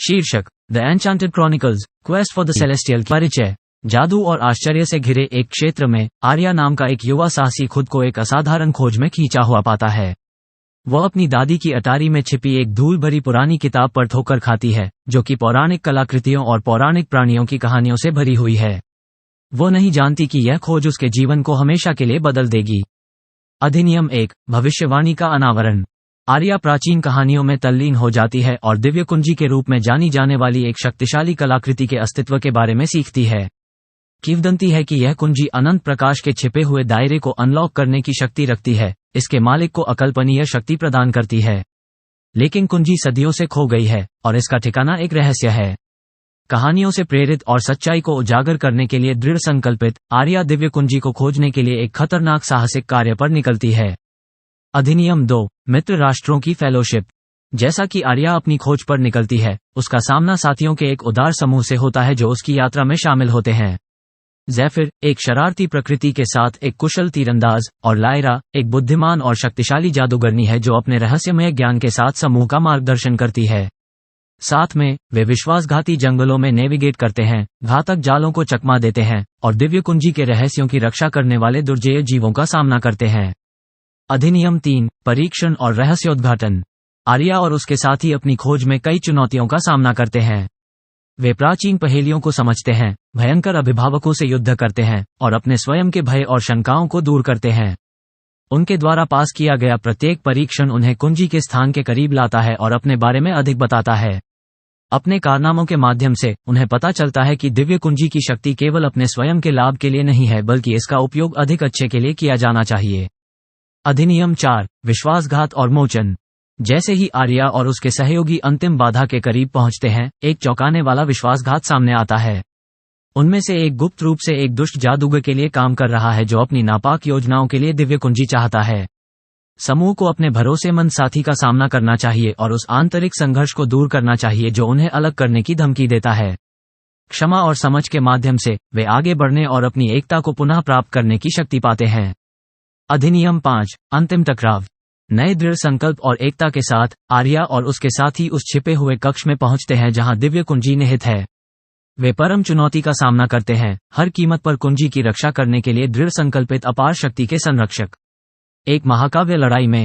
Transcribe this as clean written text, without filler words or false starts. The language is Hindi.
शीर्षक the enchanted chronicles quest for the celestial. परिचय। जादू और आश्चर्य से घिरे एक क्षेत्र में आर्या नाम का एक युवा साहसी खुद को एक असाधारण खोज में खींचा हुआ पाता है। वह अपनी दादी की अटारी में छिपी एक धूल भरी पुरानी किताब पर ठोकर खाती है, जो कि पौराणिक कलाकृतियों और पौराणिक प्राणियों की कहानियों से भरी हुई है। वो नहीं जानती कि यह खोज उसके जीवन को हमेशा के लिए बदल देगी। अधिनियम 1। भविष्यवाणी का अनावरण। आर्या प्राचीन कहानियों में तल्लीन हो जाती है और दिव्य कुंजी के रूप में जानी जाने वाली एक शक्तिशाली कलाकृति के अस्तित्व के बारे में सीखती है। किंवदंती है कि यह कुंजी अनंत प्रकाश के छिपे हुए दायरे को अनलॉक करने की शक्ति रखती है, इसके मालिक को अकल्पनीय शक्ति प्रदान करती है। लेकिन कुंजी सदियों से खो गई है और इसका ठिकाना एक रहस्य है। कहानियों से प्रेरित और सच्चाई को उजागर करने के लिए दृढ़ संकल्पित, आर्या दिव्य कुंजी को खोजने के लिए एक खतरनाक साहसिक कार्य पर निकलती है। अधिनियम 2। मित्र राष्ट्रों की फेलोशिप। जैसा कि आर्या अपनी खोज पर निकलती है, उसका सामना साथियों के एक उदार समूह से होता है जो उसकी यात्रा में शामिल होते हैं। ज़ेफिर, एक शरारती प्रकृति के साथ एक कुशल तीरंदाज, और लायरा, एक बुद्धिमान और शक्तिशाली जादूगरनी है जो अपने रहस्यमय ज्ञान के साथ समूह का मार्गदर्शन करती है। साथ में वे विश्वासघाती जंगलों में नेविगेट करते हैं, घातक जालों को चकमा देते हैं और दिव्य कुंजी के रहस्यों की रक्षा करने वाले दुर्जेय जीवों का सामना करते हैं। अधिनियम 3। परीक्षण और रहस्योद्घाटन। आर्या और उसके साथी अपनी खोज में कई चुनौतियों का सामना करते हैं। वे प्राचीन पहेलियों को समझते हैं, भयंकर अभिभावकों से युद्ध करते हैं और अपने स्वयं के भय और शंकाओं को दूर करते हैं। उनके द्वारा पास किया गया प्रत्येक परीक्षण उन्हें कुंजी के स्थान के करीब लाता है और अपने बारे में अधिक बताता है। अपने कारनामों के माध्यम से उन्हें पता चलता है कि दिव्य कुंजी की शक्ति केवल अपने स्वयं के लाभ के लिए नहीं है, बल्कि इसका उपयोग अधिक अच्छे के लिए किया जाना चाहिए। अधिनियम 4। विश्वासघात और मोचन। जैसे ही आर्या और उसके सहयोगी अंतिम बाधा के करीब पहुंचते हैं, एक चौंकाने वाला विश्वासघात सामने आता है। उनमें से एक गुप्त रूप से एक दुष्ट जादूगर के लिए काम कर रहा है जो अपनी नापाक योजनाओं के लिए दिव्य कुंजी चाहता है। समूह को अपने भरोसेमंद साथी का सामना करना चाहिए और उस आंतरिक संघर्ष को दूर करना चाहिए जो उन्हें अलग करने की धमकी देता है। क्षमा और समझ के माध्यम से वे आगे बढ़ने और अपनी एकता को पुनः प्राप्त करने की शक्ति पाते हैं। अधिनियम 5। अंतिम टकराव। नए दृढ़ संकल्प और एकता के साथ आर्या और उसके साथी उस छिपे हुए कक्ष में पहुंचते हैं जहां दिव्य कुंजी निहित है। वे परम चुनौती का सामना करते हैं, हर कीमत पर कुंजी की रक्षा करने के लिए दृढ़ संकल्पित अपार शक्ति के संरक्षक। एक महाकाव्य लड़ाई में